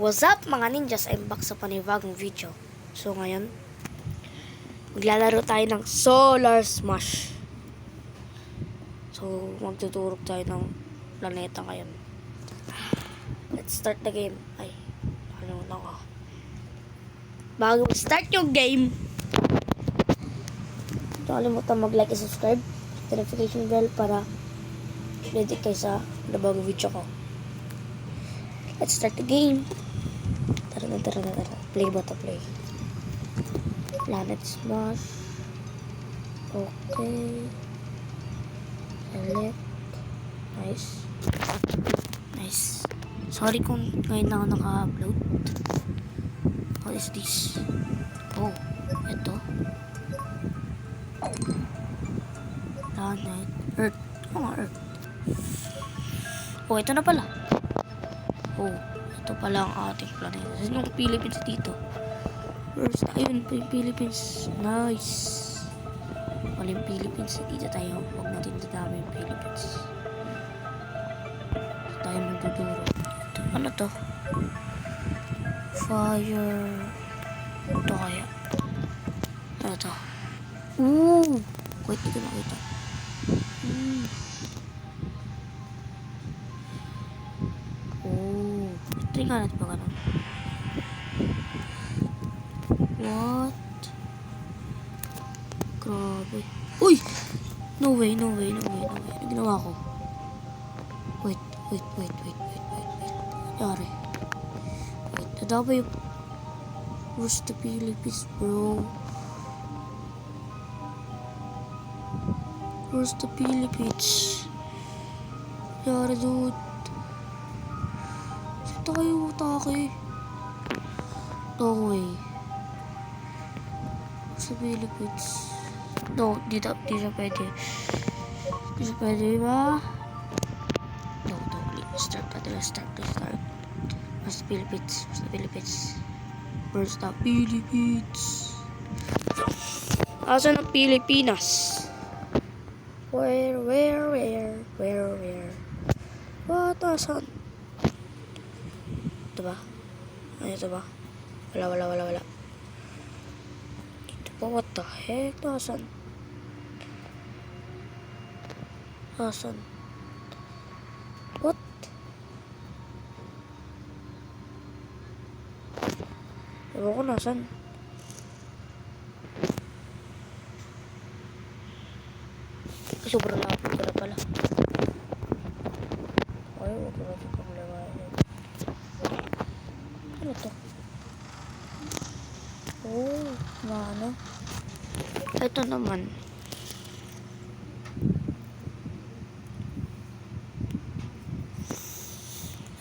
What's up mga ninjas? I'm back sa panibagong video. So ngayon, maglalaro tayo ng Solar Smash. So magtuturok tayo ng planeta ngayon. Let's start the game. Ay, ano na ako. Bago start yung game, huwag kalimutan mag-like and subscribe. Notification bell para ready kayo sa bagong video ko. Let's start the game. Tara. Play ba to play? Planet Smash. Okay. Select. Nice. Sorry kung ngayon lang ako naka-upload. What is this? Oh, ito. Planet. Earth. Earth. Oh, ito na pala. Oh, ito pala ang ating planeta. Saan yung Philippines dito? First, ayun po yung Philippines. Nice. Wala yung Philippines. Dito tayo. Huwag natin dadami yung Philippines. Dito tayo magduduro. Ano to? Fire. Ito kaya. Ano to? Ooh! Wait, ito nakita. Tingnan natin ba ganun? What? Grabe. Uy! No way. Ano ginawa ko? Wait. Nangyari. Wait, nadaba yung... Where's the Philippines, bro? Where's the Philippines? Nangyari, dude. Ito kayo utake. No way. Sa Philippines. No, di siya pwede. Di siya pwede ba? No, please start. Where's the Philippines? Where's the Philippines? Asan ang Pilipinas? Where? What? Asan? Ito ba? Ito ba? Wala. Ito ba? What the heck? Nasaan? What? Ewan ko nasaan. Sobrang lapit ko na pala. Ay, huwag ko natin paglawain. Ano to? Oh, ano? Ito naman.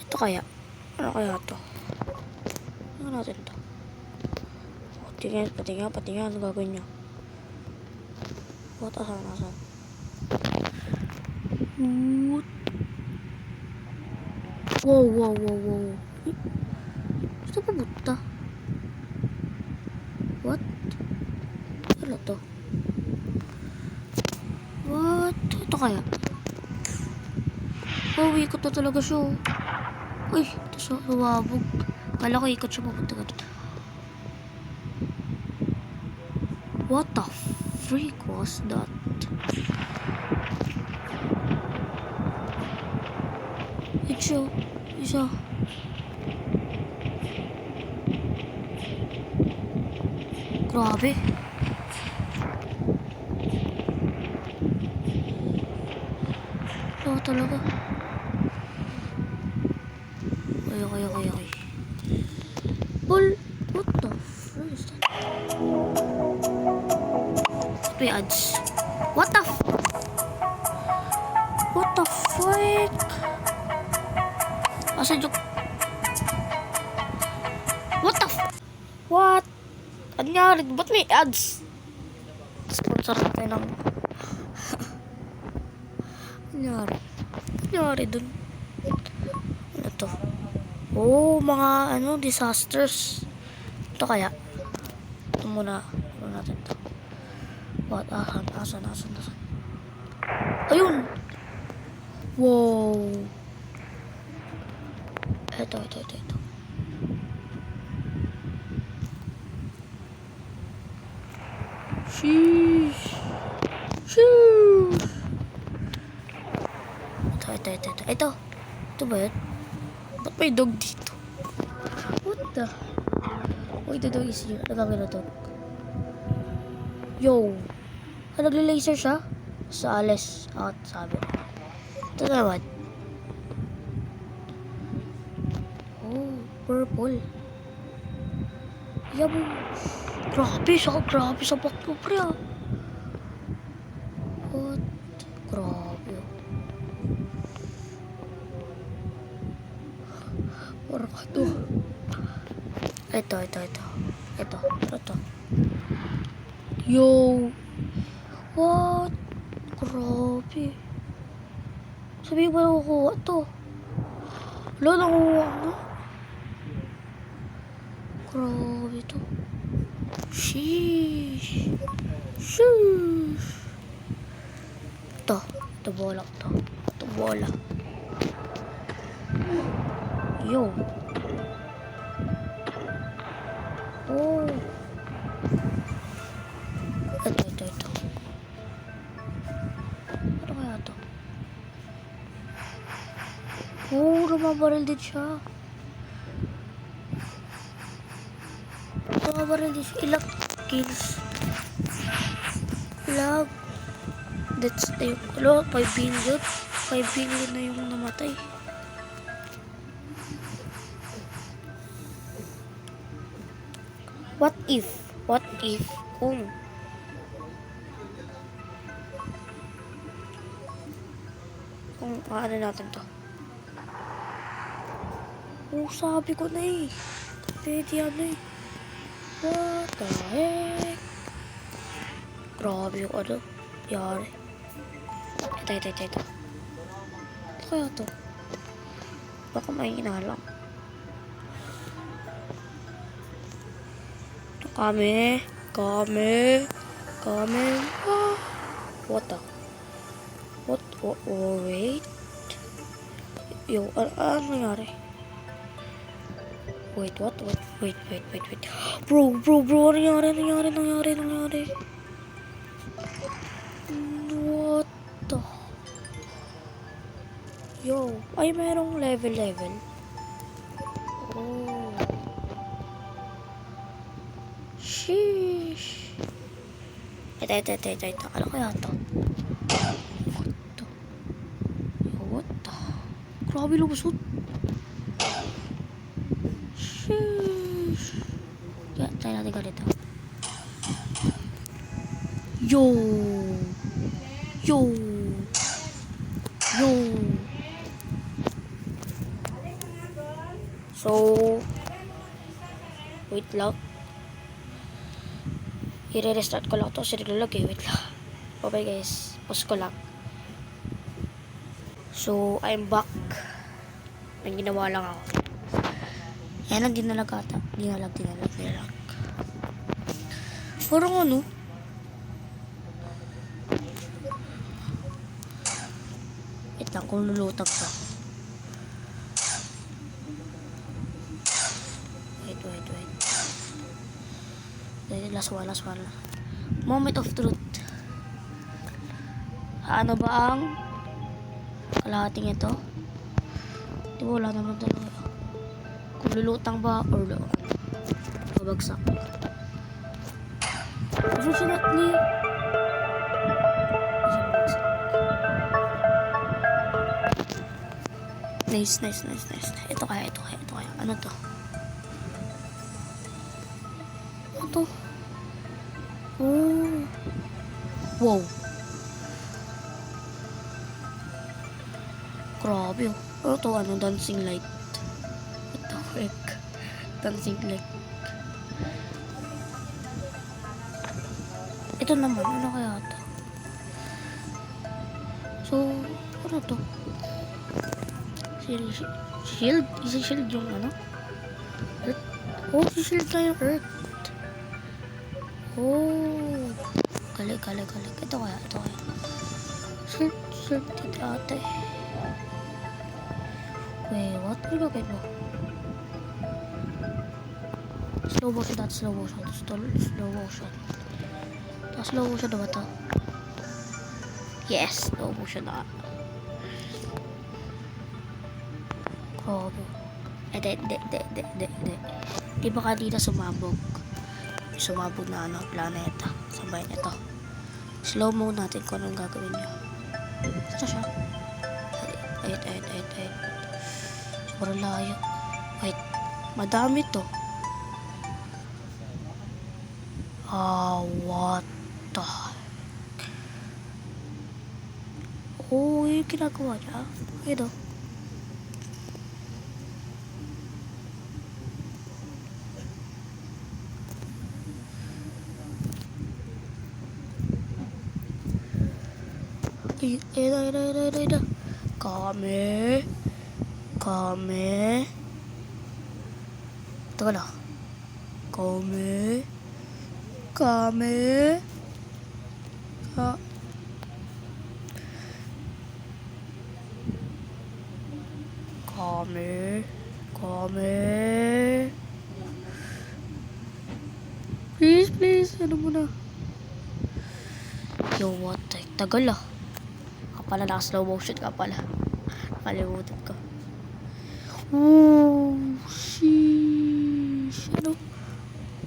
Ito kaya? Ano kaya to? Ano natin to? Patingin. Ano gagawin nyo? What? Asan? What? Wow. Ito pa buta. What? Ano to? What? Ito kaya? Oh, ikot na talaga siya. Uy, ito siya. Luwabog. Kala ko ikot siya papunta ka dito. What the freak was that? Isa. Grabe. Talaga. Okay. What the frick is that? Ito yung ads. What the frick? Asa joke? What? Ano nga? Ba't may ads? Sponsor natin ng... Nangyari dun. Ano to? Oh, mga disasters. Ito kaya? Ito muna. Ano natin to? What? Asan? Ayun! Wow! Ito. Sheesh. Sheesh. Ito. Ito ba yun? Ba't may dog dito? What the? Wait, the dog is here. Nagkakita dog. Yo. Nagli-laser siya? Sa alis. Out, sabi. Ito naman. Oh, purple. Yabo. Grabe sa bakto, pre, ah. What? Grabe. Parang ito. Ito. Yo. What? Grabe. Sabi ba nakukuha to? Wala, nakukuha na. Grabe to. Sheesh. Ito bola. Yo. Oh. Ito. Ano kaya to? Oh, namabaril din siya. Ilang kills? Ilang? That's the... 5 billion? 5 billion na yung namatay. What if kung ano natin to? Oh, sabi ko na eh. Pwede yan eh. What the heck? Grabe yung ano. Yari. Ito. Ito kaya to? Baka may inalang. Kami. Ah. What the? What? Wait. Yo, ano nangyari? Wait. Bro, ano nangyari? What the? Yo, ay merong level. Oh. Sheesh. Ito. Ano kaya to? What the? Grabe lumusot. Sheesh. Kaya tayo natin ganito. Yo. So, wait lang. I-restart ko lang to. Wait lang. Bye guys. Pause ko lang. So, I'm back. May ginawa lang ako. Yan ang dinalag ata. Dinalag. Parang ano? Wait lang kung lulutag to. Wait. Last one. Moment of truth. Ano ba ang kalahating ito? Di ba wala naman talaga. Kung lulutang ba or babagsak. Unfortunately, nice. Ito kaya. Ano to? Oh. Wow. Grabe. Ano to? Dancing light. What the heck? Dancing light. Ito naman. Ano kaya to? So, ano to? Shield? Isa shield yung ano? Earth? Oh, si shield na yung earth. Oh. Galing. Ito kaya. Shield dito ate. Wait, what? Ano gagawin mo? Slow motion natin, slow motion. Slow motion. Slow motion na ba to? Yes, slow motion na. Grabe. Di ba kanina sumabog? Sumabog na planeta. Sabay nito. Slow mo natin kung anong gagawin nyo. Saan siya? Ayun. Sobrang layo. Wait. Madami to. What the heck? Oh, yung ginagawa niya. Ayun o. Ayun. Kame. Teka lang. Kame. Please. Ano mo na? Yo, what the heck? Tagal ah. Kapala naka-slow motion ka pala. Nakalimutan ko. Oh, sheesh. Ano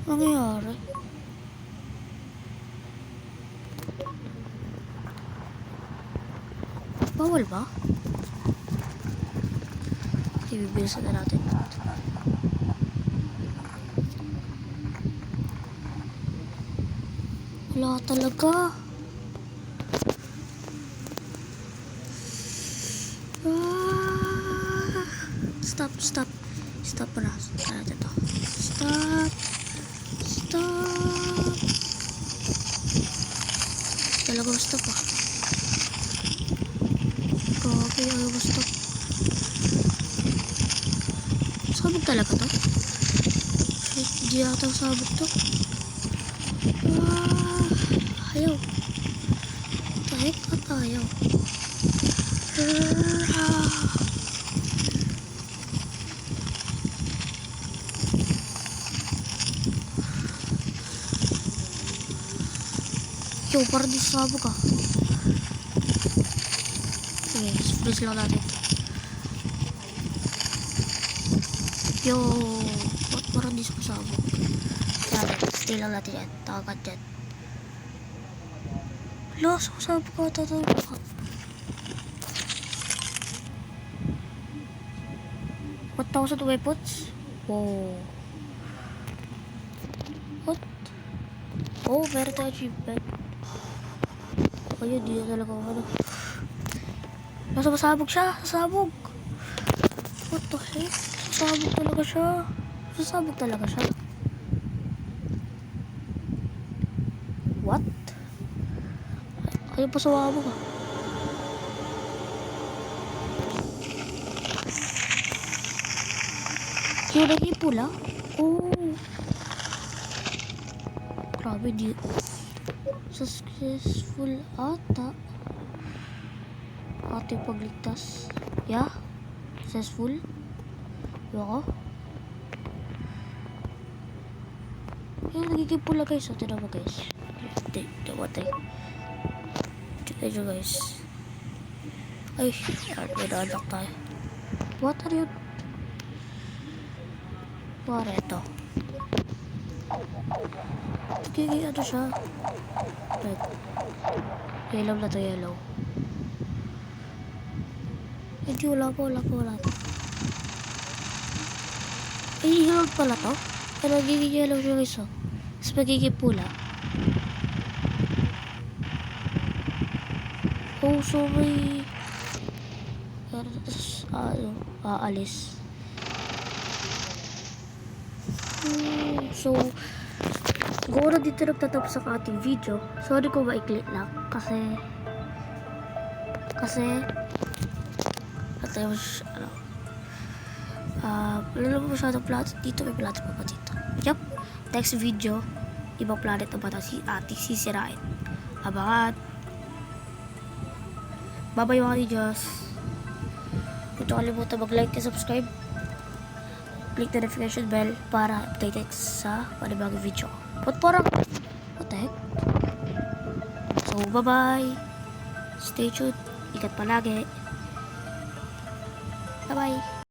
nangyayari? Bawal ba? Ibibilisan na natin. Wala talaga. Stop na. Natin to. Stop. Talagang stop ah. Grabe, ayaw mo stop. Sabog talaga to? Hindi yata sabog to. Ayaw. Kahit at ayaw. Yo, parang di sabog ah. Okay, freeze lang natin. Yo, parang di sabog. Stay lang natin yan. Takagad yan. Wala, sabog ka ata ito. 1,000 weapons? Wow. What? Oh, meron tayo achievement. Ayun, di na talaga ano. Masabog siya. Sasabog. What the heck? Sasabog talaga siya. What? Ayun pa sumabog ah. Yung naging pula? Oh. Grabe, di. Successful ata. Ating pagligtas. Yeah? Successful? Yoko? Yung nagiging pula guys. So, tinan mo guys. Watay. Tignan nyo guys. Ay, may naanak tayo. What are you? What ito? Okay, ano siya? Red. Yellow na to, yellow. Hindi, wala pa. Ay, yellow pala to? Pero nagiging yellow siya guys, oh. Tapos magiging pula. Oh, so may... aalis. So, siguro dito nagtatapos ang ating video. Sorry kung maikli lang. Kasi wala naman masyadong planet. Dito may planet pa dito. Yup. Next video, ibang planet na bata si ating sisirain. Abangan. Bye-bye mga Diyos. Huwag kalimutan mag-like and subscribe. click the notification bell para updated sa panibagong video. What parang, what the heck? So, bye-bye. Stay tuned. Ingat palagi. Bye-bye.